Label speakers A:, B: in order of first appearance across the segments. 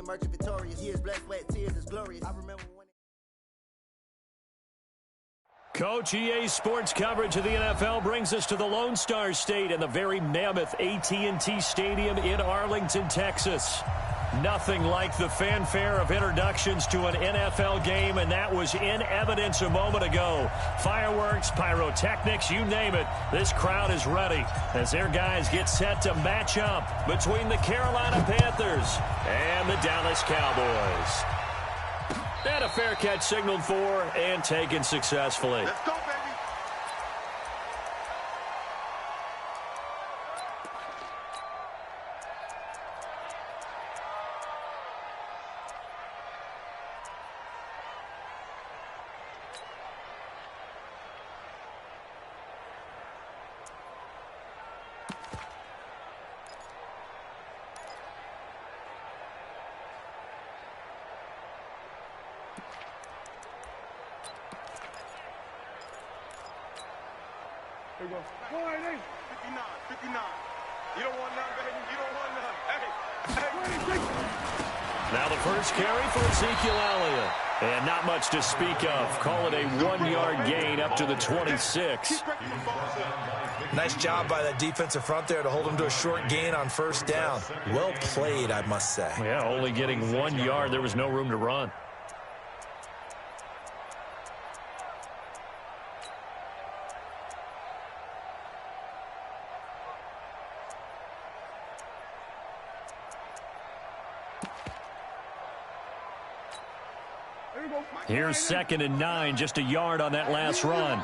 A: emerging victorious. Years, blood, sweat, tears is glorious. I remember when.
B: Coach, EA Sports coverage of the NFL brings us to the Lone Star State and the very mammoth AT&T Stadium in Arlington, Texas. Nothing like the fanfare of introductions to an NFL game, and that was in evidence a moment ago. Fireworks, pyrotechnics, you name it. This crowd is ready as their guys get set to match up between the Carolina Panthers and the Dallas Cowboys. And a fair catch signaled for and taken successfully.
C: Let's go, baby.
D: Here we go. 59. You don't want none, baby. You don't want none. Hey.
B: Now the first carry for Ezekiel Elliott. And not much to speak of. Call it a 1-yard gain up to the 26.
E: Nice job by that defensive front there to hold him to a short gain on first down. Well played, I must say.
B: Yeah, only getting 1 yard. There was no room to run. Here's 2nd and 9, just a yard on that last run.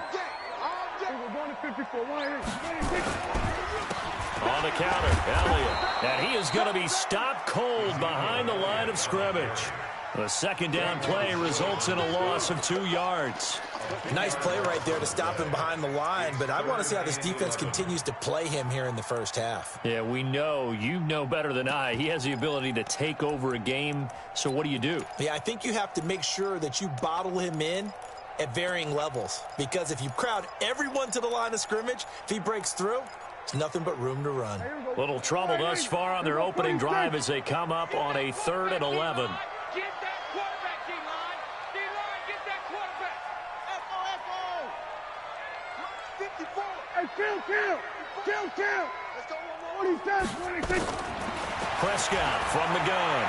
B: On the counter, Elliott. And he is going to be stopped cold behind the line of scrimmage. The second down play results in a loss of 2 yards.
E: Nice play right there to stop him behind the line, but I want to see how this defense continues to play him here in the first half.
B: Yeah, we know. You know better than I. He has the ability to take over a game, so what do you do?
E: Yeah, I think you have to make sure that you bottle him in at varying levels, because if you crowd everyone to the line of scrimmage, if he breaks through, it's nothing but room to run.
B: Little trouble thus far on their opening drive as they come up on a 3rd and 11.
D: Get that quarterback, D-line. D-line, get that quarterback. F-O-F-O. 54. Hey, kill. Let's go one more. 26.
B: Prescott from the gun.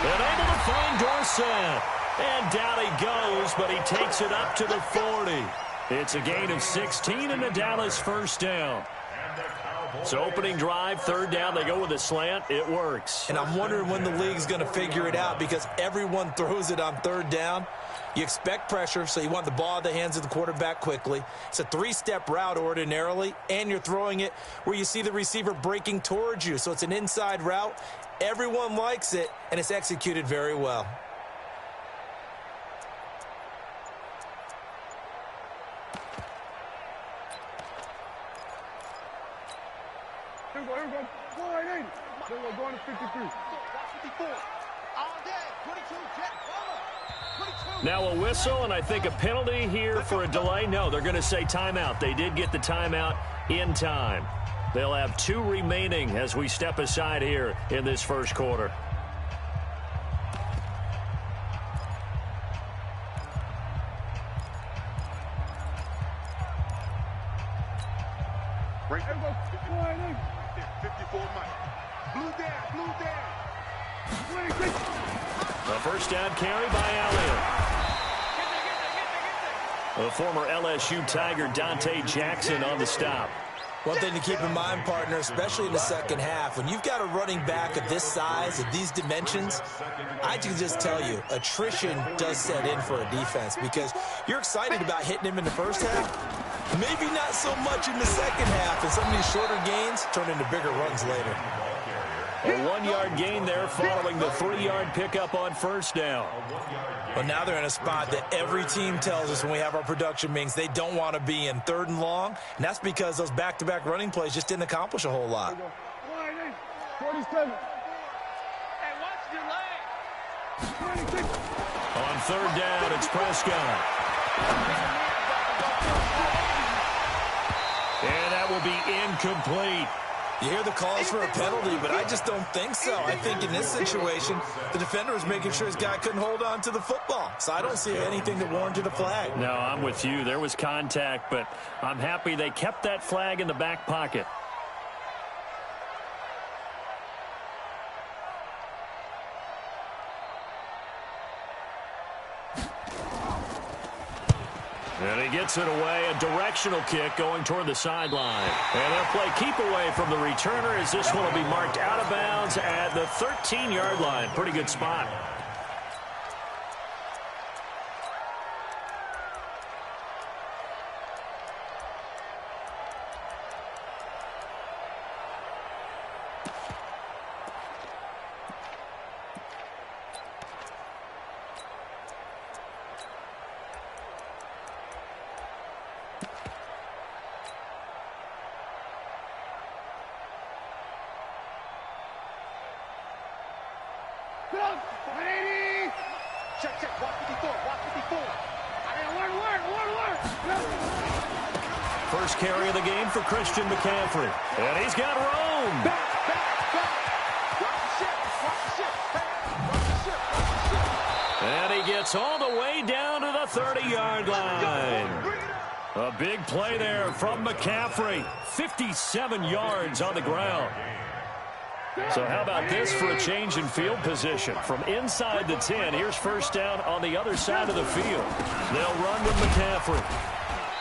B: And able to find Dorsett. And down he goes, but he takes it up to the 40. It's a gain of 16 and the Dallas first down. So opening drive, 3rd down, they go with a slant. It works.
E: And I'm wondering when the league's going to figure it out, because everyone throws it on 3rd down. You expect pressure, so you want the ball in the hands of the quarterback quickly. It's a 3-step route ordinarily, and you're throwing it where you see the receiver breaking towards you. So it's an inside route. Everyone likes it, and it's executed very well.
D: Here we go. 480. Then we're going to 53. 54. All day. 22. Jet forward. 22.
B: Now a whistle, and I think a penalty here for a delay. No, they're going to say timeout. They did get the timeout in time. They'll have 2 remaining as we step aside here in this first quarter.
D: Right. Here we go. 480. 54 Mike. Blue down. 26.
B: The first down carry by Elliott. The former LSU Tiger Dante Jackson on the stop.
E: One thing to keep in mind, partner, especially in the second half, when you've got a running back of this size, of these dimensions, I can just tell you, attrition does set in for a defense, because you're excited about hitting him in the first half. Maybe not so much in the second half, and some of these shorter gains turn into bigger runs later.
B: A 1-yard gain there following the 3-yard pickup on first down.
E: But now they're in a spot that every team tells us when we have our production meetings they don't want to be in, 3rd and long, and that's because those back-to-back running plays just didn't accomplish a whole lot.
D: 47.
F: Hey, watch your leg.
D: 26.
B: On 3rd down, it's Prescott. And that will be incomplete.
E: You hear the calls for a penalty, but I just don't think so. I think in this situation, the defender was making sure his guy couldn't hold on to the football. So I don't see anything that warranted a flag.
B: No, I'm with you. There was contact, but I'm happy they kept that flag in the back pocket. And he gets it away, a directional kick going toward the sideline. And they'll play keep away from the returner as this one will be marked out of bounds at the 13-yard line. Pretty good spot.
D: Check, watch 54, watch 54.
B: First carry of the game for Christian McCaffrey. And he's got room.
D: Back. Watch the ship.
B: And he gets all the way down to the 30-yard line. A big play there from McCaffrey. 57 yards on the ground. So how about this for a change in field position? From inside the 10, here's first down on the other side of the field. They'll run with McCaffrey.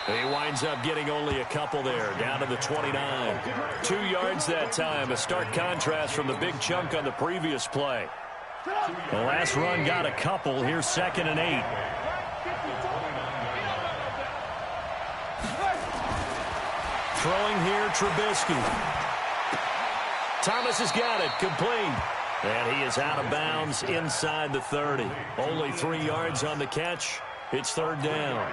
B: He winds up getting only a couple there, down to the 29. 2 yards that time, a stark contrast from the big chunk on the previous play. The last run got a couple. Here's 2nd and 8. Throwing here, Trubisky. Thomas has got it, complete. And he is out of bounds inside the 30. Only 3 yards on the catch. It's 3rd down.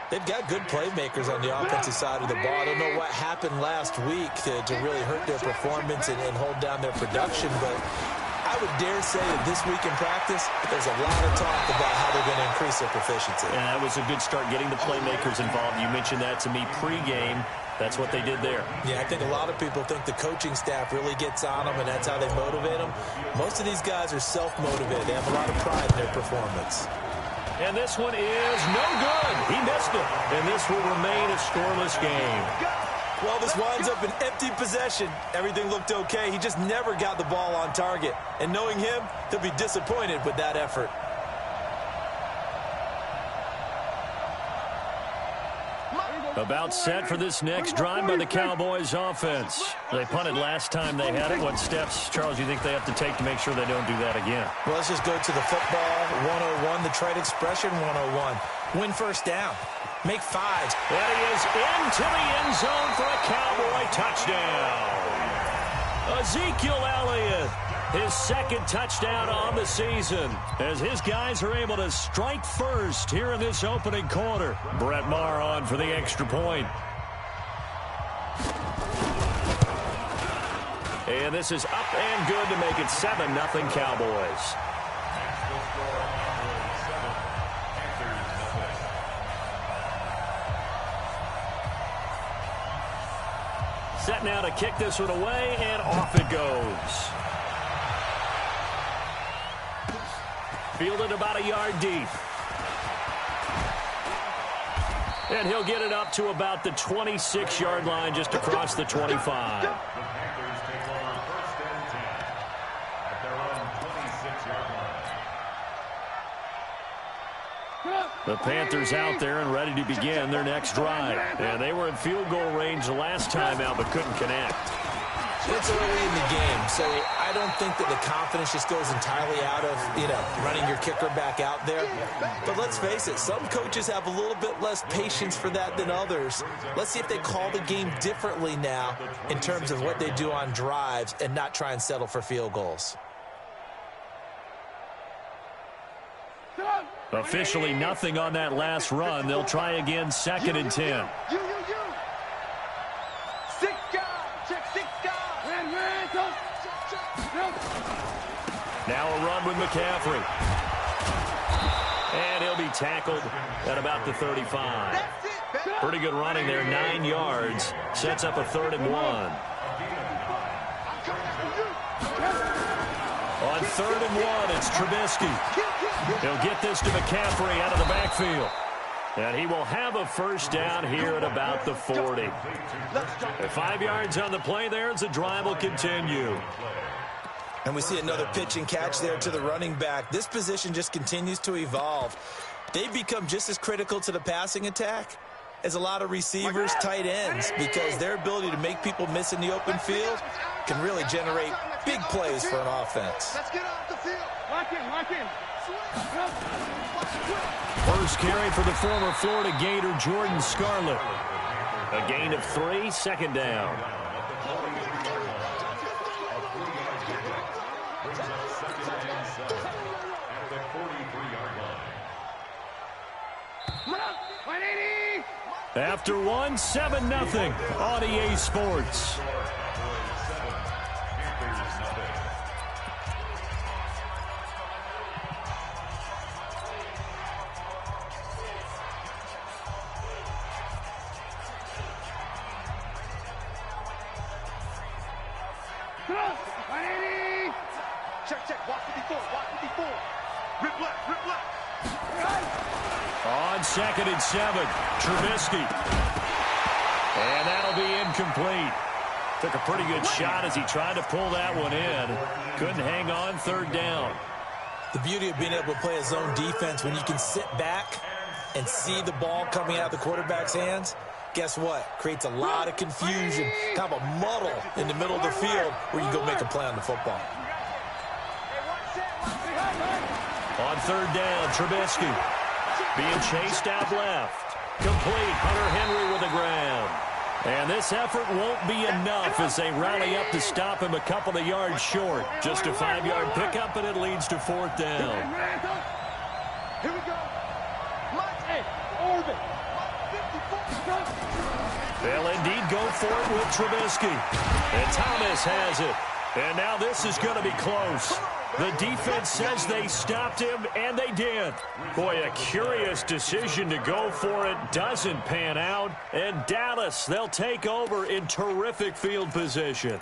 E: They've got good playmakers on the offensive side of the ball. I don't know what happened last week to really hurt their performance and hold down their production, but I would dare say that this week in practice, there's a lot of talk about how they're going to increase their proficiency.
B: And that was a good start getting the playmakers involved. You mentioned that to me pregame. That's what they did there.
E: Yeah, I think a lot of people think the coaching staff really gets on them, and that's how they motivate them. Most of these guys are self-motivated. They have a lot of pride in their performance.
B: And this one is no good. He missed it. And this will remain a scoreless game.
E: Well, this winds up an empty possession. Everything looked okay. He just never got the ball on target. And knowing him, he'll be disappointed with that effort.
B: About set for this next drive by the Cowboys offense. They punted last time they had it. What steps, Charles, you think they have to take to make sure they don't do that again?
E: Well, let's just go to the football 101, the trade expression 101. Win first down. Make 5s.
B: And he is into the end zone for a Cowboy touchdown. Ezekiel Elliott, his 2nd touchdown on the season, as his guys are able to strike first here in this opening quarter. Brett Maher on for the extra point. And this is up and good to make it 7-0 Cowboys. Set now to kick this one away, and off it goes. Fielded about a yard deep. And he'll get it up to about the 26-yard line, just across the 25. The Panthers out there and ready to begin their next drive. And they were in field goal range the last time out, but couldn't connect.
E: It's early in the game, so I don't think that the confidence just goes entirely out of, running your kicker back out there. But let's face it, some coaches have a little bit less patience for that than others. Let's see if they call the game differently now in terms of what they do on drives and not try and settle for field goals.
B: Officially nothing on that last run. They'll try again, 2nd and 10.
D: You. 6 guys. Check 6 guys.
B: Now a run with McCaffrey. And he'll be tackled at about the 35. Pretty good running there, 9 yards. Sets up a 3rd and 1. On 3rd and 1, it's Trubisky. He'll get this to McCaffrey out of the backfield. And he will have a first down here at about the 40. At 5 yards on the play there as the drive will continue.
E: And we see another pitch and catch there to the running back. This position just continues to evolve. They become just as critical to the passing attack as a lot of receivers, tight ends, because their ability to make people miss in the open field can really generate big plays for an offense.
D: Let's get off the field. Lock in, lock in.
B: First carry for the former Florida Gator, Jordan Scarlett. A gain of 3, second down. After 1, 7-0 on EA Sports.
D: Check, walk 54, walk 54. Rip left.
B: On 2nd and 7, Trubisky. And that'll be incomplete. Took a pretty good shot as he tried to pull that one in. Couldn't hang on, 3rd down.
E: The beauty of being able to play a zone defense when you can sit back and see the ball coming out of the quarterback's hands, guess what? Creates a lot of confusion, kind of a muddle in the middle of the field where you go make a play on the football.
B: On 3rd down, Trubisky being chased out left. Complete, Hunter Henry with the ground. And this effort won't be enough as they rally up to stop him a couple of yards short. Just a 5-yard pickup, and it leads to 4th down.
D: Here we go. Orbit.
B: They'll indeed go for it with Trubisky. And Thomas has it. And now this is going to be close. The defense says they stopped him, and they did. Boy, a curious decision to go for it. Doesn't pan out. And Dallas, they'll take over in terrific field position.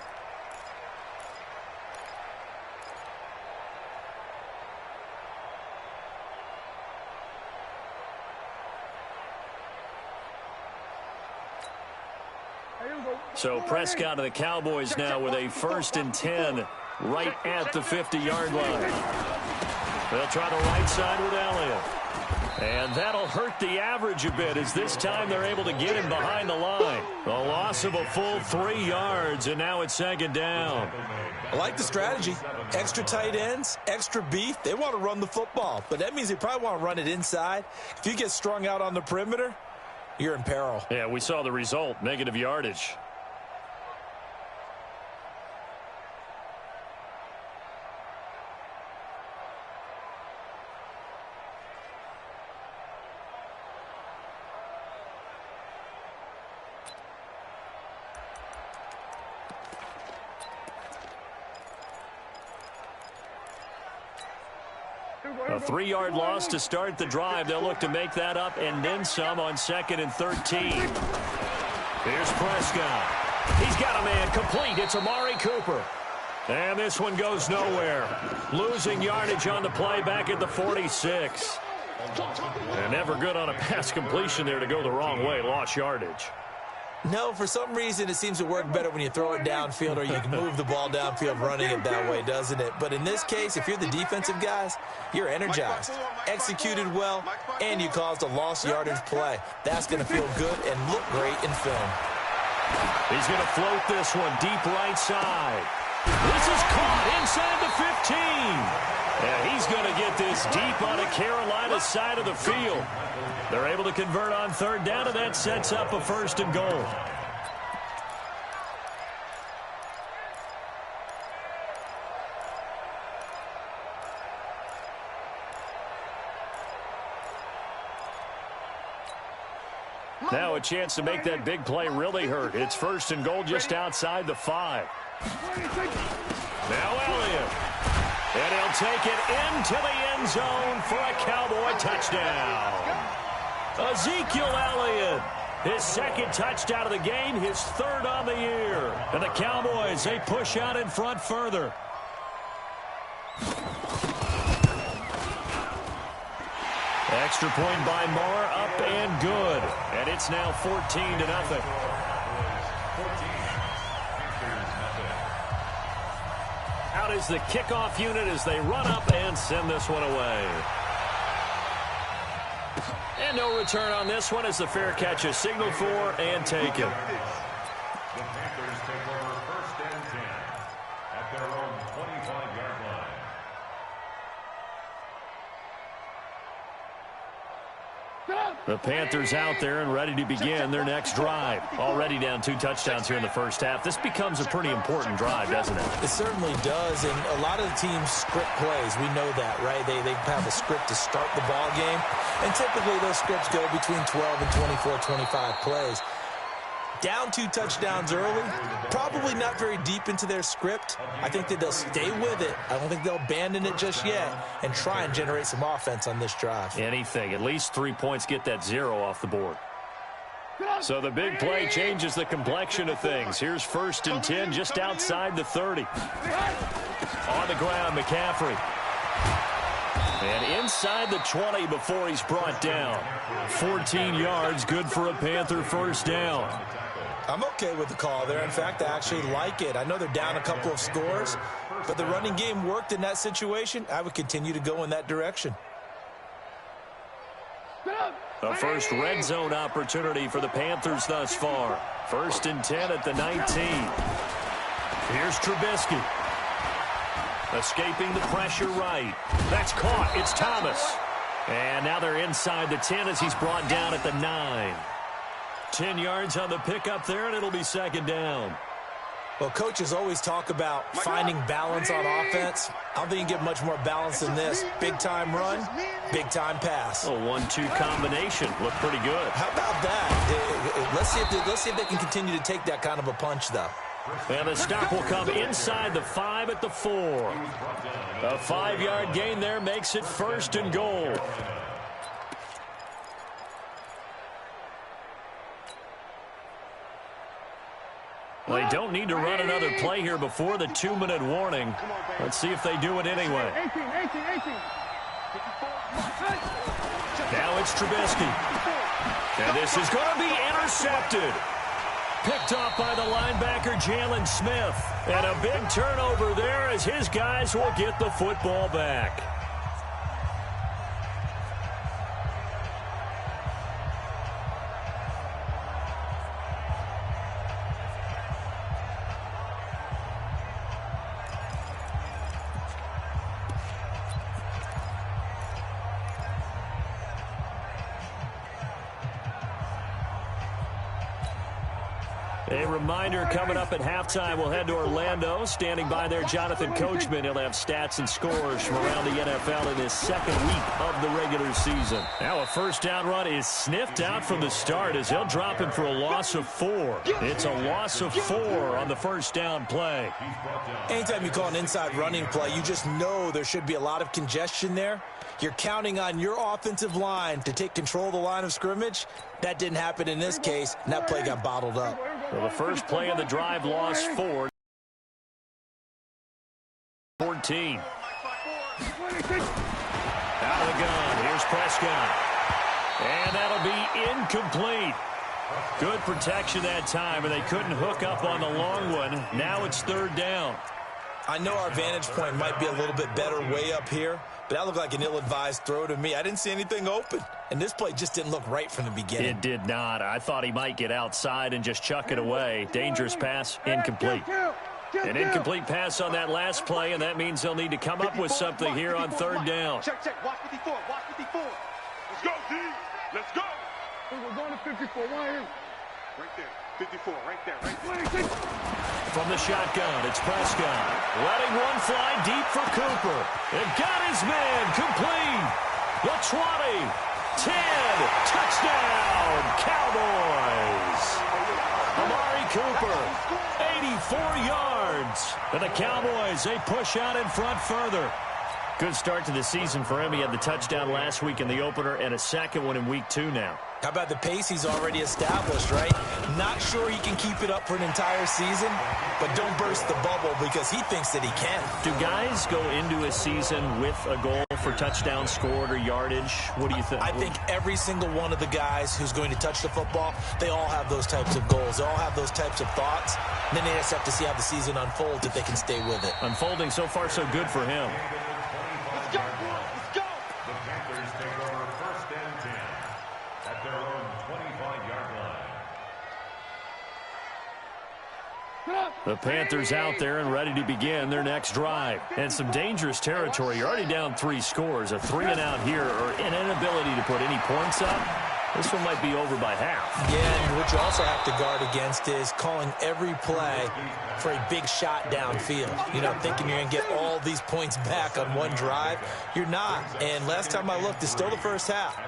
B: So Prescott and the Cowboys now with a 1st and 10 right at the 50-yard line. They'll try the right side with Elliott. And that'll hurt the average a bit as this time they're able to get him behind the line. A loss of a full 3 yards, and now it's 2nd down.
E: I like the strategy. Extra tight ends, extra beef. They want to run the football, but that means they probably want to run it inside. If you get strung out on the perimeter, you're in peril.
B: Yeah, we saw the result, negative yardage. A 3-yard loss to start the drive. They'll look to make that up and then some on 2nd and 13. Here's Prescott. He's got a man complete. It's Amari Cooper. And this one goes nowhere. Losing yardage on the play back at the 46. And never good on a pass completion there to go the wrong way. Lost yardage.
E: No, for some reason it seems to work better when you throw it downfield or you can move the ball downfield running it that way, doesn't it? But in this case, if you're the defensive guys, you're energized, executed well, and you caused a lost yardage play. That's going to feel good and look great in film.
B: He's going to float this one deep right side. This is caught inside the 15. And he's going to get this deep on the Carolina side of the field. They're able to convert on 3rd down, and that sets up a 1st and goal. Now a chance to make that big play really hurt. It's 1st and goal just outside the 5. Now Elliott. And he'll take it into the end zone for a Cowboy touchdown. Ezekiel Elliott, his 2nd touchdown of the game, his 3rd on the year. And the Cowboys, they push out in front further. Extra point by Moore, up and good. And it's now 14-0. Out is the kickoff unit as they run up and send this one away. And no return on this one as the fair catch is signaled for and taken.
C: The Panthers take over 1st and 10 at their own 25-yard line.
B: The Panthers out there and ready to begin their next drive. Already down 2 touchdowns here in the first half. This becomes a pretty important drive, doesn't it?
E: It certainly does, and a lot of the teams script plays. We know that, right? They have a script to start the ball game, and typically those scripts go between 12 and 24, 25 plays. Down 2 touchdowns early, probably not very deep into their script. I think that they'll stay with it. I don't think they'll abandon it just yet and try and generate some offense on this drive.
B: Anything. At least 3 points get that 0 off the board. So the big play changes the complexion of things. Here's 1st and 10 just outside the 30. On the ground, McCaffrey. And inside the 20 before he's brought down. 14 yards, good for a Panther first down.
E: I'm okay with the call there. In fact, I actually like it. I know they're down a couple of scores, but the running game worked in that situation. I would continue to go in that direction.
B: The first red zone opportunity for the Panthers thus far. 1st and 10 at the 19. Here's Trubisky. Escaping the pressure right. That's caught. It's Thomas. And now they're inside the 10 as he's brought down at the 9. 10 yards on the pickup there, and it'll be 2nd down.
E: Well, coaches always talk about finding balance on offense. I don't think you can get much more balance than this. Big-time run, big-time pass.
B: A 1-2 combination. Looked pretty good.
E: How about that? Let's see if they can continue to take that kind of a punch, though.
B: And the stop will come inside the 5 at the 4. A 5-yard gain there makes it 1st and goal. Well, they don't need to run another play here before the 2-minute warning. Let's see if they do it anyway.
F: 18.
B: Now it's Trubisky. And this is going to be intercepted. Picked off by the linebacker, Jalen Smith. And a big turnover there as his guys will get the football back. A reminder coming up at halftime, we'll head to Orlando. Standing by there, Jonathan Coachman. He'll have stats and scores from around the NFL in his 2nd week of the regular season. Now a 1st down run is sniffed out from the start as he'll drop him for a loss of 4. It's a loss of 4 on the 1st down play.
E: Anytime you call an inside running play, you just know there should be a lot of congestion there. You're counting on your offensive line to take control of the line of scrimmage. That didn't happen in this case, and that play got bottled up.
B: Well, the first play of the drive lost 4. 14. Out of the gun. Here's Prescott. And that'll be incomplete. Good protection that time, and they couldn't hook up on the long one. Now it's 3rd down.
E: I know our vantage point might be a little bit better way up here, but that looked like an ill-advised throw to me. I didn't see anything open, and this play just didn't look right from the beginning.
B: It did not. I thought he might get outside and just chuck it away. Dangerous pass, incomplete. An incomplete pass on that last play, and that means they'll need to come up with something here on 3rd down.
D: Check. Watch 54. Let's go, D. Let's go.
F: We're going to 54. Why here?
D: Right there. 54. Right there.
B: From the shotgun, it's Prescott. Letting one fly deep for Cooper. And got his man complete. The 20. 10. Touchdown, Cowboys. Amari Cooper, 84 yards. And the Cowboys, they push out in front further. Good start to the season for him. He had the touchdown last week in the opener and a second one in week 2 now.
E: How about the pace he's already established, right? Not sure he can keep it up for an entire season, but don't burst the bubble because he thinks that he can.
B: Do guys go into a season with a goal for touchdown scored or yardage? What do you think?
E: I think every single one of the guys who's going to touch the football, they all have those types of goals. They all have those types of thoughts. And then they just have to see how the season unfolds if they can stay with it.
B: Unfolding so far so good for him.
D: Let's go. Let's go.
C: The Panthers take over 1st and 10 at their own 25-yard line.
B: The Panthers out there and ready to begin their next drive. And some dangerous territory. You're already down 3 scores. A 3-and-out here or an inability to put any points up. This one might be over by half.
E: Yeah, and what you also have to guard against is calling every play for a big shot downfield. You know, thinking you're going to get all these points back on one drive. You're not. And last time I looked, it's still the first half.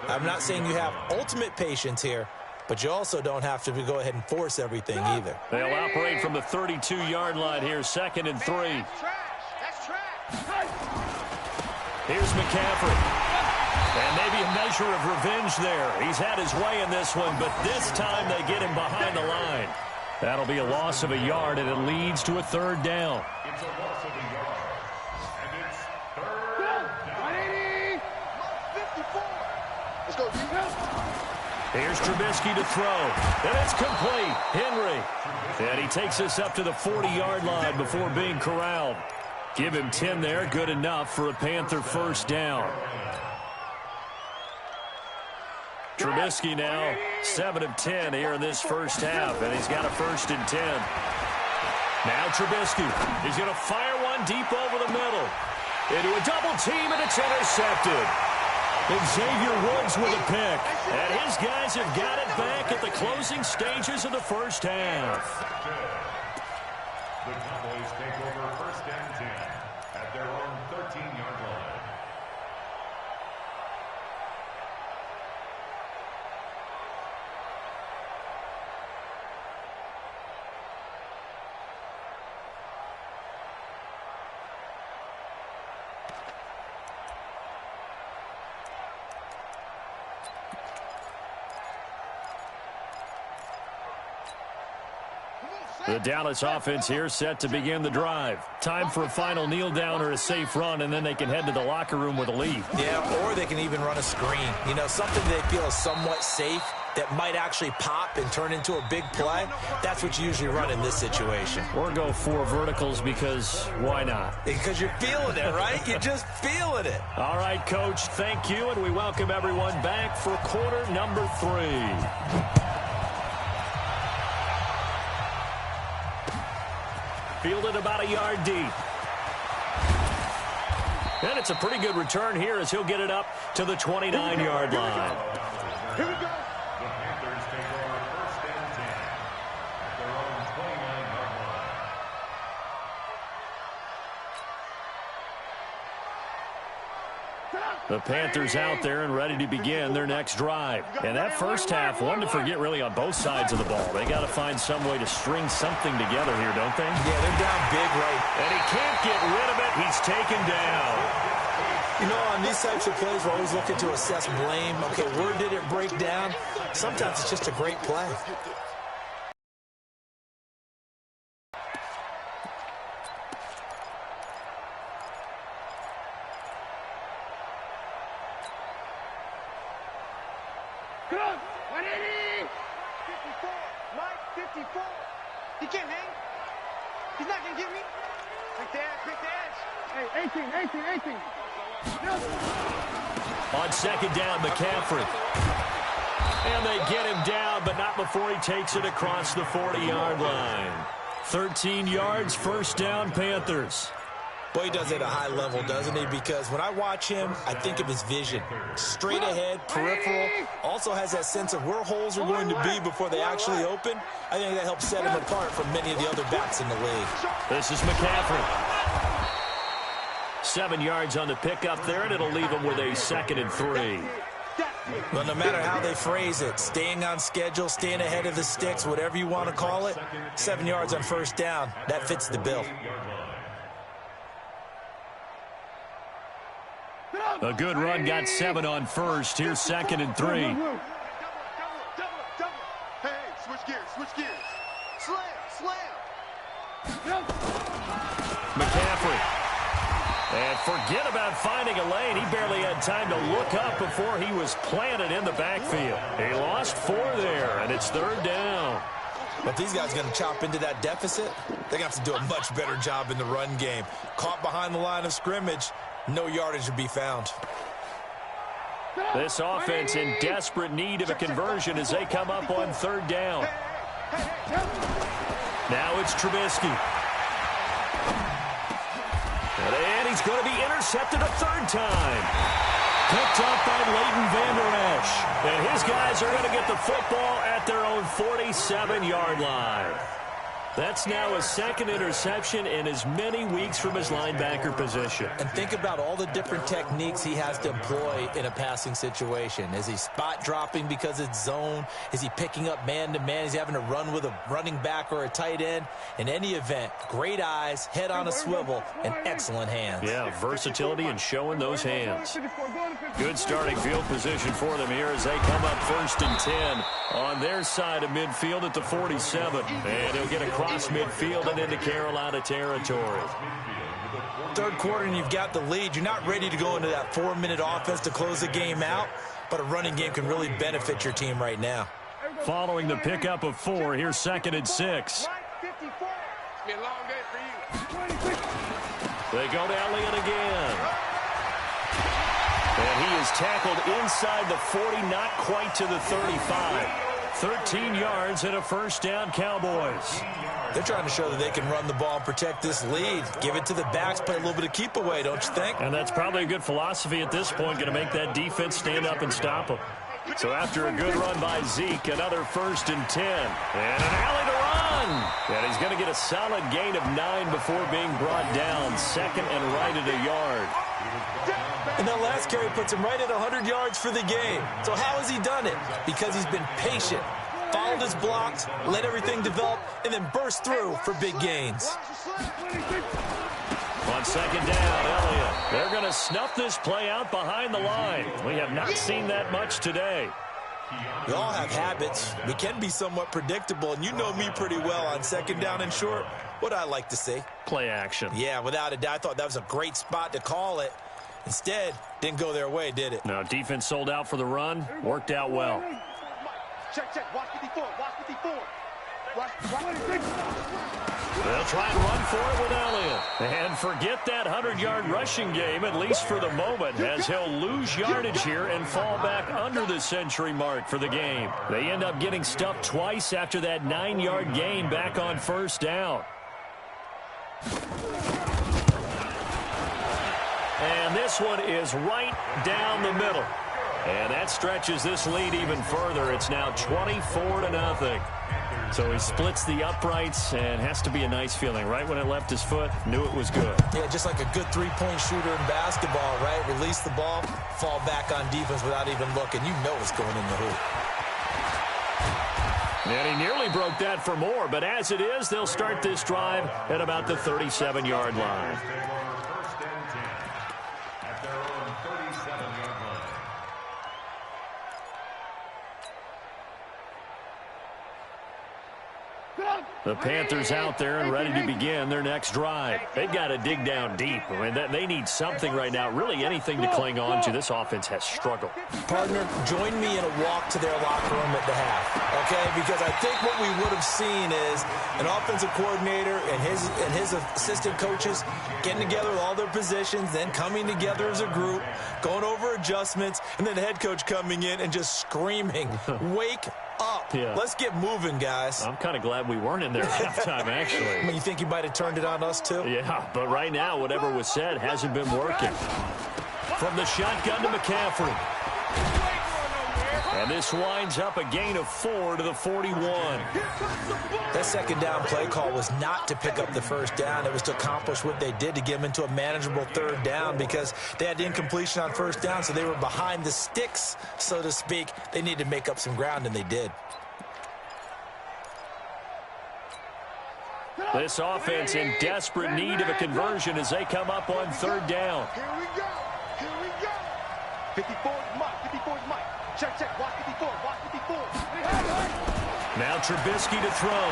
E: I'm not saying you have ultimate patience here, but you also don't have to go ahead and force everything either.
B: They'll operate from the 32-yard line here, 2nd and 3.
D: That's trash.
B: Here's McCaffrey. And maybe a measure of revenge there. He's had his way in this one, but this time they get him behind the line. That'll be a loss of a yard, and it leads to a 3rd down.
C: It's a loss of a yard, and it's 3rd down.
D: 54. Let's go, defense.
B: Here's Trubisky to throw, and it's complete. Henry. And he takes us up to the 40-yard line before being corralled. Give him 10 there, good enough for a Panther 1st down. Trubisky now 7 of 10 here in this first half, and he's got a 1st and 10. Now Trubisky is going to fire one deep over the middle. Into a double team, and it's intercepted. Xavier Woods with a pick, and his guys have got it back at the closing stages of the first half.
C: The Cowboys take over 1st and 10 at their own 13-yard line.
B: The Dallas offense here set to begin the drive. Time for a final kneel down or a safe run, and then they can head to the locker room with a lead.
E: Yeah, or they can even run a screen. You know, something they feel is somewhat safe that might actually pop and turn into a big play. That's what you usually run in this situation.
B: Or go 4 verticals because why not?
E: Because you're feeling it, right? You're just feeling it.
B: All right, Coach, thank you, and we welcome everyone back for quarter number 3. Fielded about a yard deep. And it's a pretty good return here as he'll get it up to the 29-yard line.
D: Here we go.
C: The Panthers take over 1st and 10 at their own 29-yard line.
B: The Panthers out there and ready to begin their next drive. And that first half, one to forget really on both sides of the ball. They got to find some way to string something together here, don't they?
E: Yeah, they're down big right.
B: And he can't get rid of it. He's taken down.
E: You know, on these types of plays, we're always looking to assess blame. Okay, where did it break down? Sometimes it's just a great play.
F: Come on, 180!
D: 54. Mike, 54. He can't hang. He's not going to get me. Quick the edge.
F: Hey, 18.
B: On 2nd down, McCaffrey. And they get him down, but not before he takes it across the 40-yard line. 13 yards, 1st down, Panthers.
E: Boy, he does it at a high level, doesn't he? Because when I watch him, I think of his vision. Straight ahead, peripheral. Also has that sense of where holes are going to be before they actually open. I think that helps set him apart from many of the other backs in the league.
B: This is McCaffrey. 7 yards on the pickup there, and it'll leave him with a 2nd and 3.
E: Well, no matter how they phrase it, staying on schedule, staying ahead of the sticks, whatever you want to call it, 7 yards on 1st down, that fits the bill.
B: A good run got 7 on first. Here's 2nd and 3.
D: Double. Hey, switch gears. Slam.
B: McCaffrey. And forget about finding a lane. He barely had time to look up before he was planted in the backfield. He lost 4 there, and it's 3rd down.
E: But these guys are going to chop into that deficit. They're going to have to do a much better job in the run game. Caught behind the line of scrimmage, no yardage to be found.
B: This offense in desperate need of a conversion as they come up on 3rd down. Now it's Trubisky. And he's going to be intercepted a 3rd time. Picked up by Leighton Vander Esch. And his guys are going to get the football at their own 47-yard line. That's now a 2nd interception in as many weeks from his linebacker position.
E: And think about all the different techniques he has to employ in a passing situation. Is he spot dropping because it's zone? Is he picking up man-to-man? Is he having to run with a running back or a tight end? In any event, great eyes, head on a swivel, and excellent hands.
B: Yeah, versatility and showing those hands. Good starting field position for them here as they come up 1st and 10 on their side of midfield at the 47. And he'll get across midfield and into Carolina territory.
E: 3rd quarter and you've got the lead. You're not ready to go into that 4-minute offense to close the game out, but a running game can really benefit your team right now.
B: Following the pickup of 4, here's 2nd and 6.
D: Be a long day for you.
B: They go to Elliott again. And he is tackled inside the 40, not quite to the 35. 13 yards and a 1st down, Cowboys.
E: They're trying to show that they can run the ball and protect this lead. Give it to the backs, play a little bit of keep away, don't you think?
B: And that's probably a good philosophy at this point, going to make that defense stand up and stop them. So after a good run by Zeke, another 1st and 10. And an alley to run. And he's going to get a solid gain of 9 before being brought down. 2nd and right at a yard.
E: And that last carry puts him right at 100 yards for the game. So how has he done it? Because he's been patient, followed his blocks, let everything develop, and then burst through for big gains.
B: On 2nd down, Elliott. They're going to snuff this play out behind the line. We have not seen that much today.
E: We all have habits. We can be somewhat predictable, and you know me pretty well on 2nd down and short. What I like to see.
B: Play action.
E: Yeah, without a doubt. I thought that was a great spot to call it. Instead, didn't go their way, did it?
B: No, defense sold out for the run. Worked out well.
D: Check. Watch 54.
B: They'll try and run for it with Elliott. And forget that 100-yard rushing game, at least for the moment, as he'll lose yardage here and fall back under the century mark for the game. They end up getting stuffed twice after that 9-yard gain back on 1st down. And this one is right down the middle. And that stretches this lead even further. It's now 24-0. So he splits the uprights and has to be a nice feeling. Right when it left his foot, knew it was good.
E: Yeah, just like a good three-point shooter in basketball, right? Release the ball, fall back on defense without even looking. You know it's going in the hoop.
B: And he nearly broke that for more, but as it is, they'll start this drive at about the 37-yard line. The Panthers out there and ready to begin their next drive. They've got to dig down deep. I mean, they need something right now, really anything to cling on to. This offense has struggled.
E: Partner, join me in a walk to their locker room at the half, okay? Because I think what we would have seen is an offensive coordinator and his assistant coaches getting together with all their positions, then coming together as a group, going over adjustments, and then the head coach coming in and just screaming, wake up.
B: Yeah.
E: Let's get moving, guys.
B: I'm kind of glad we weren't in there at halftime, actually.
E: I mean, you think you might have turned it on us, too?
B: Yeah, but right now, whatever was said hasn't been working. From the shotgun to McCaffrey. And this winds up a gain of 4 to the 41.
E: That second down play call was not to pick up the first down. It was to accomplish what they did to get them into a manageable third down because they had incompletion on first down, so they were behind the sticks, so to speak. They needed to make up some ground, and they did.
B: This offense in desperate need of a conversion as they come up on third down.
D: Here we go. Here we go. 54 is Mike. 54 is Mike. Check, check. Watch 54. Watch 54.
B: Now Trubisky to throw.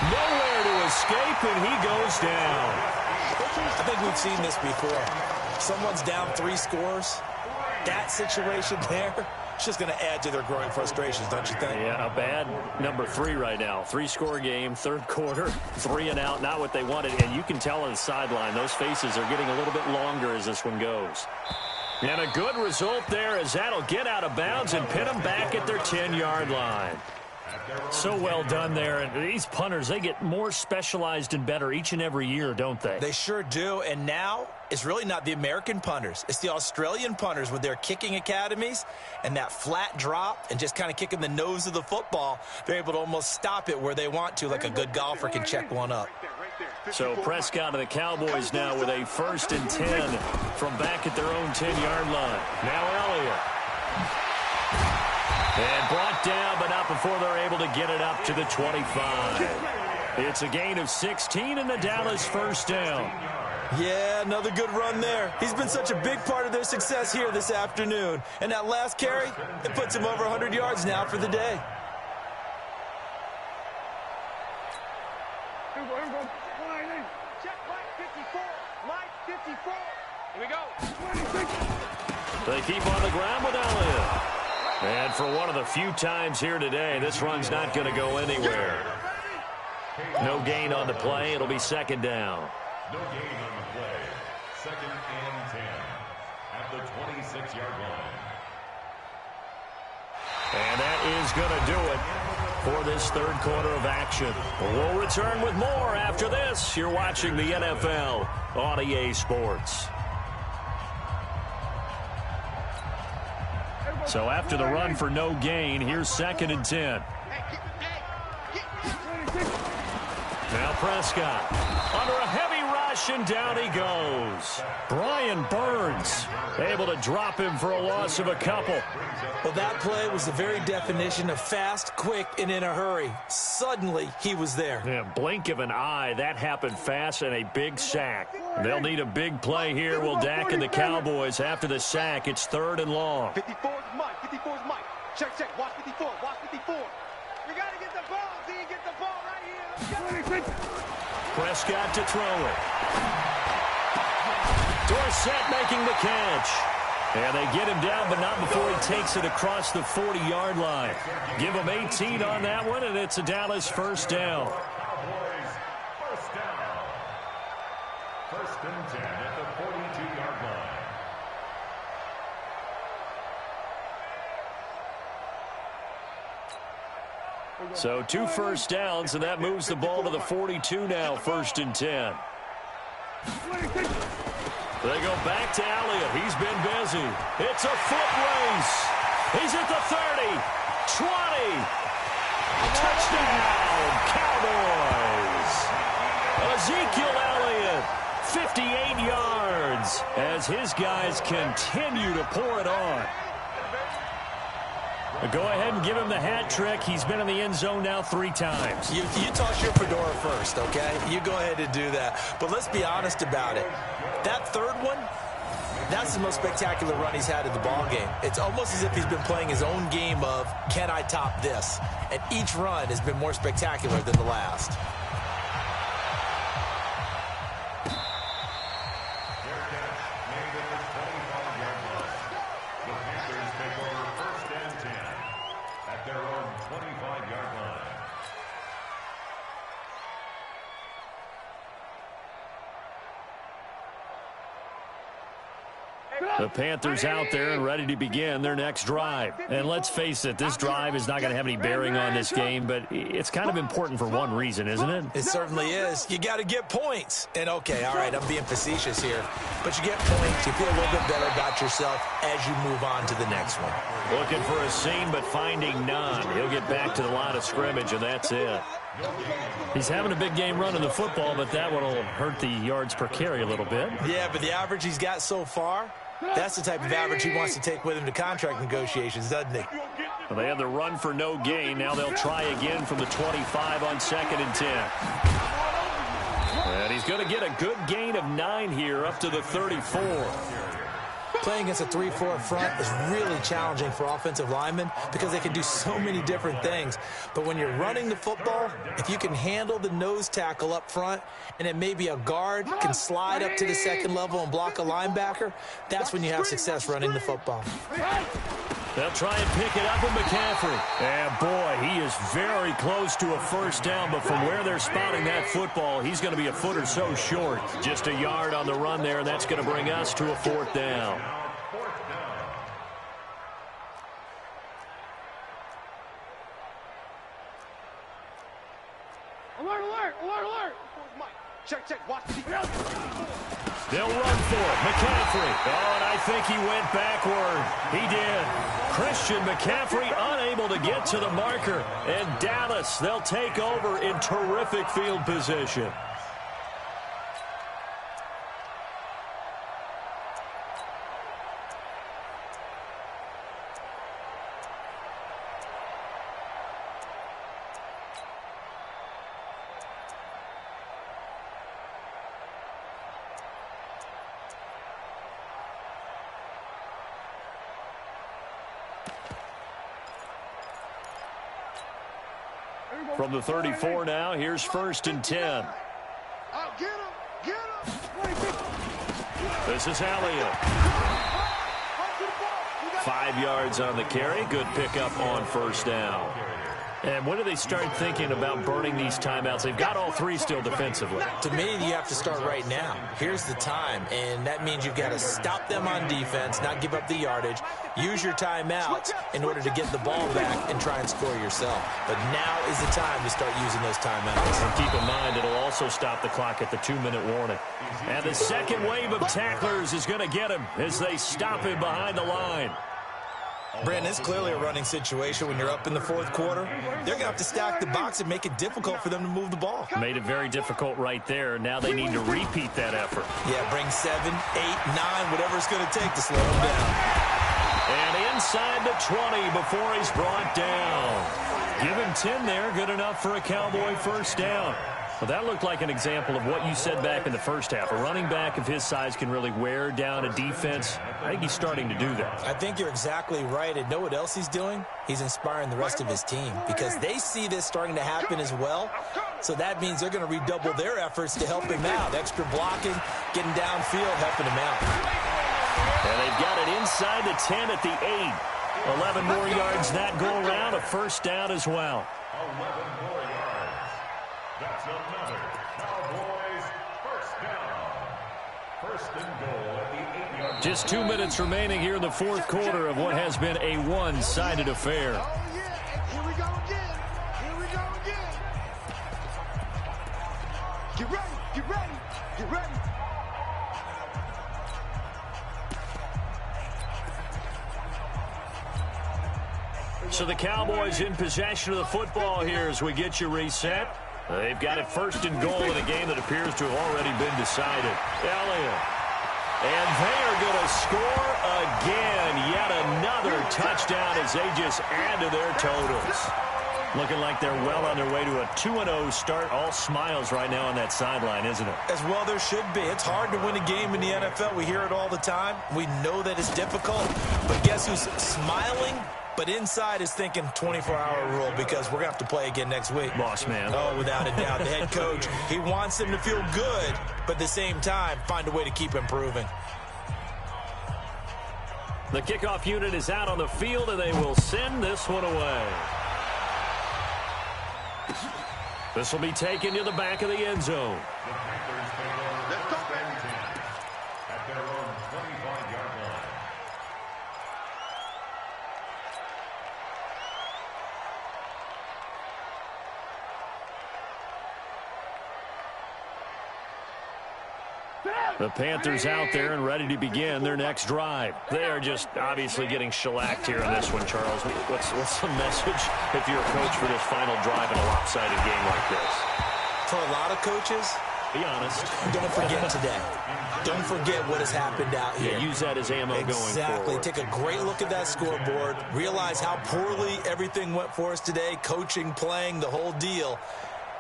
B: Nowhere to escape, and he goes down.
E: I think we've seen this before. Someone's down 3 scores. That situation there, it's just going to add to their growing frustrations, don't you think?
B: Yeah, a bad number 3 right now. 3-score game, third quarter, 3 and out, not what they wanted. And you can tell on the sideline, those faces are getting a little bit longer as this one goes. And a good result there as that'll get out of bounds and pin them back at their 10-yard line. So well done there. And these punters, they get more specialized and better each and every year, don't they?
E: They sure do. And now it's really not the American punters. It's the Australian punters with their kicking academies and that flat drop and just kind of kicking the nose of the football. They're able to almost stop it where they want to, like a good golfer can check one up.
B: So Prescott and the Cowboys now with a 1st and 10 from back at their own 10-yard line. Now Elliott. And brought down, but not before they're able to get it up to the 25. It's a gain of 16 and the Dallas first down.
E: Yeah, another good run there. He's been such a big part of their success here this afternoon. And that last carry, it puts him over 100 yards now for the day.
D: Check Mike 54. Mike 54. Here we go.
B: They keep on the ground with Elliott. And for one of the few times here today, this run's not going to go anywhere. No gain on the play. It'll be 2nd down.
C: No gain on the play. 2nd and 10 at the 26-yard line.
B: And that is going to do it for this third quarter of action. We'll return with more after this. You're watching the NFL on EA Sports. So after the run for no gain, here's 2nd and 10. Now Prescott under a heavy rush, and down he goes. Brian Burns able to drop him for a loss of a couple.
E: Well, that play was the very definition of fast, quick, and in a hurry. Suddenly, he was there.
B: Yeah, blink of an eye, that happened fast, and a big sack. They'll need a big play here. Will Dak and the Cowboys after the sack. It's 3rd and long.
D: 54 is Mike. 54 is Mike. Check, check. Watch 54. Watch 54. We got to get the ball. Z, get the ball right here. Let's go.
B: Prescott to throw it. Dorsett making the catch. And they get him down, but not before he takes it across the 40-yard line. Give him 18 on that one, and it's a Dallas first down.
C: Cowboys first down. 1st and 10 at the 42-yard line.
B: So 2 first downs, and that moves the ball to the 42 now, 1st and 10. They go back to Elliott. He's been busy. It's a foot race. He's at the 30, 20. Touchdown, Cowboys. Ezekiel Elliott, 58 yards, as his guys continue to pour it on. Go ahead and give him the hat trick. He's been in the end zone now 3 times.
E: You toss your fedora first, okay? You go ahead and do that. But let's be honest about it. That third one, that's the most spectacular run he's had in the ball game. It's almost as if he's been playing his own game of, can I top this? And each run has been more spectacular than the last.
C: Their catch made at the 25-yard line. The Panthers take over 1st and 10 at their own 25-yard line.
B: The Panthers out there and ready to begin their next drive. And let's face it, this drive is not going to have any bearing on this game, but it's kind of important for one reason, isn't it?
E: It certainly is. You got to get points. And, okay, all right, I'm being facetious here. But you get points. You feel a little bit better about yourself as you move on to the next one.
B: Looking for a seam, but finding none. He'll get back to the line of scrimmage, and that's it. He's having a big game running the football, but that one will hurt the yards per carry a little bit.
E: Yeah, but the average he's got so far, that's the type of average he wants to take with him to contract negotiations, doesn't he?
B: Well, they had the run for no gain. Now they'll try again from the 25 on 2nd and 10. And he's going to get a good gain of 9 here up to the 34.
E: playing against a 3-4 front is really challenging for offensive linemen because they can do so many different things. But when you're running the football, if you can handle the nose tackle up front and then maybe a guard can slide up to the second level and block a linebacker, that's when you have success running the football.
B: They'll try and pick it up with McCaffrey. And boy, he is very close to a first down, but from where they're spotting that football, he's going to be a foot or so short. Just a yard on the run there, and that's going to bring us to a fourth down.
F: Alert, alert, alert, alert.
D: Check, watch.
B: They'll run for it. McCaffrey. Oh, and I think he went backward. He did. Christian McCaffrey unable to get to the marker. And Dallas, they'll take over in terrific field position. From the 34 now, here's 1st and 10.
D: Get him.
B: This is Elliott. 5 yards on the carry. Good pickup on first down. And when do they start thinking about burning these timeouts? They've got all 3 still defensively.
E: To me, you have to start right now. Here's the time, and that means you've got to stop them on defense, not give up the yardage, use your timeouts in order to get the ball back and try and score yourself. But now is the time to start using those timeouts.
B: And keep in mind, it'll also stop the clock at the 2-minute warning. And the second wave of tacklers is going to get him as they stop him behind the line.
E: Brandon, it's clearly a running situation when you're up in the 4th quarter. They're going to have to stack the box and make it difficult for them to move the ball.
B: Made it very difficult right there. Now they need to repeat that effort.
E: Yeah, bring 7, 8, 9, whatever it's going to take to slow them down.
B: And inside the 20 before he's brought down. Give him 10 there. Good enough for a Cowboy first down. Well, that looked like an example of what you said back in the first half. A running back of his size can really wear down a defense. I think he's starting to do that.
E: I think you're exactly right. And know what else he's doing? He's inspiring the rest of his team because they see this starting to happen as well. So that means they're going to redouble their efforts to help him out. Extra blocking, getting downfield, helping him out.
B: And they've got it inside the 10 at the 8. 11 more yards that go around. A first down as well.
C: 11 more yards. That's another Cowboys first down. First and goal at the 8-yard line.
B: Just 2 minutes remaining here in the 4th quarter of what has been a one-sided affair.
D: Oh, yeah. Here we go again. Get ready.
B: So the Cowboys in possession of the football here as we get you reset. They've got it 1st and goal in a game that appears to have already been decided. Elliott. And they are going to score again. Yet another touchdown as they just add to their totals. Looking like they're well on their way to a 2-0 start. All smiles right now on that sideline, isn't it?
E: As well there should be. It's hard to win a game in the NFL. We hear it all the time. We know that it's difficult. But guess who's smiling? But inside is thinking 24-hour rule because we're going to have to play again next week.
B: Boss man.
E: Oh, without a doubt. The head coach, he wants them to feel good, but at the same time, find a way to keep improving.
B: The kickoff unit is out on the field, and they will send this one away. This will be taken to the back of the end zone.
C: The Panthers take over first and 10 at their own 25-yard line.
B: The Panthers out there and ready to begin their next drive. They are just obviously getting shellacked here in this one, Charles. What's the message if you're a coach for this final drive in a lopsided game like this?
E: For a lot of coaches,
B: be honest.
E: Don't forget today. Don't forget what has happened out here.
B: Yeah, use that as ammo going forward.
E: Exactly. Take a great look at that scoreboard. Realize how poorly everything went for us today. Coaching, playing, the whole deal.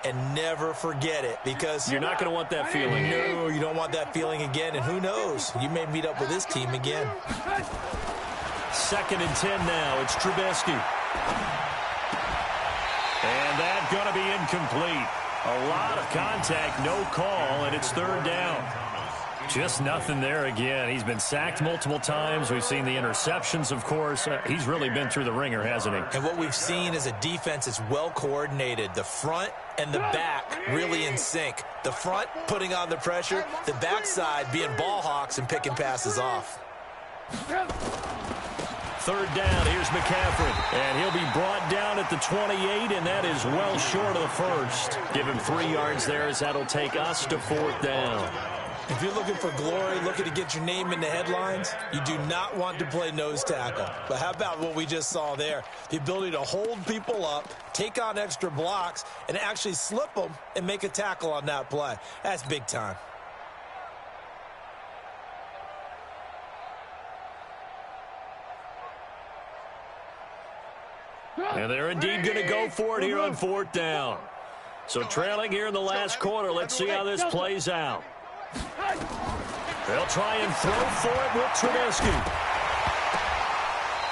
E: and never forget it, because
B: you're not going to want that feeling.
E: No, you don't want that feeling again, and who knows? You may meet up with this team again.
B: 2nd and 10 now. It's Trubisky. And that's going to be incomplete. A lot of contact, no call, and it's 3rd down. Just nothing there again. He's been sacked multiple times. We've seen the interceptions, of course. He's really been through the ringer, hasn't he?
E: And what we've seen is a defense that's well coordinated. The front and the back really in sync. The front putting on the pressure, the backside being ball hawks and picking passes off.
B: 3rd down, here's McCaffrey, and he'll be brought down at the 28, and that is well short of the first. Give him 3 yards there, as that'll take us to 4th down.
E: If you're looking for glory, looking to get your name in the headlines, you do not want to play nose tackle. But how about what we just saw there? The ability to hold people up, take on extra blocks, and actually slip them and make a tackle on that play. That's big time.
B: And they're indeed going to go for it here on 4th down. So trailing here in the last quarter. Let's see how this plays out. They'll try and throw for it with Trubisky.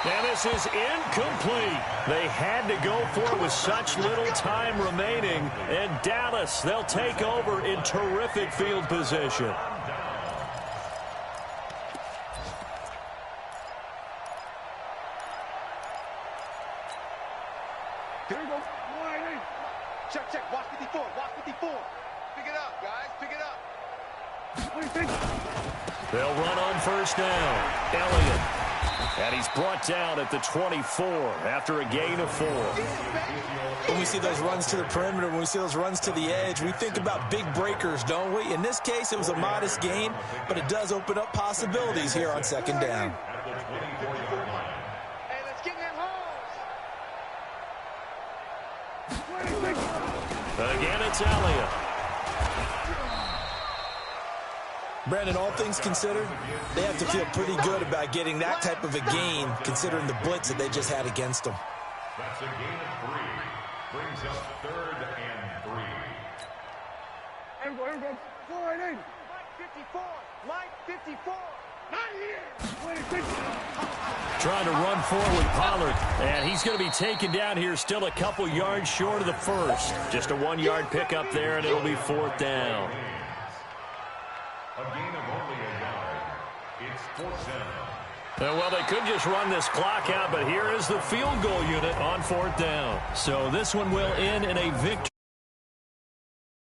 B: And this is incomplete. They had to go for it with such little time remaining. And Dallas, they'll take over in terrific field position.
D: Here we go. Check, check. Watch 54. Watch 54. Pick it up, guys. Pick it up. What do you think?
B: They'll run on 1st down. Elliott. And he's brought down at the 24 after a gain of 4.
E: When we see those runs to the perimeter, when we see those runs to the edge, we think about big breakers, don't we? In this case, it was a modest gain, but it does open up possibilities here on 2nd down.
D: Hey, let's get in that hole.
B: Again, it's Elliott.
E: Brandon, all things considered, they have to feel pretty good about getting that type of a gain, considering the blitz that they just had against them.
C: That's a gain of 3. Brings up 3rd and 3.
D: Here we go. 4-8. Mike 54. Mike 54. Not here.
B: Trying to run forward with Pollard. And he's going to be taken down here, still a couple yards short of the first. Just a 1-yard pickup there, and it'll be 4th down.
C: A gain of only a yard. It's 4th down.
B: Well, they could just run this clock out, but here is the field goal unit on 4th down. So this one will end in a victory.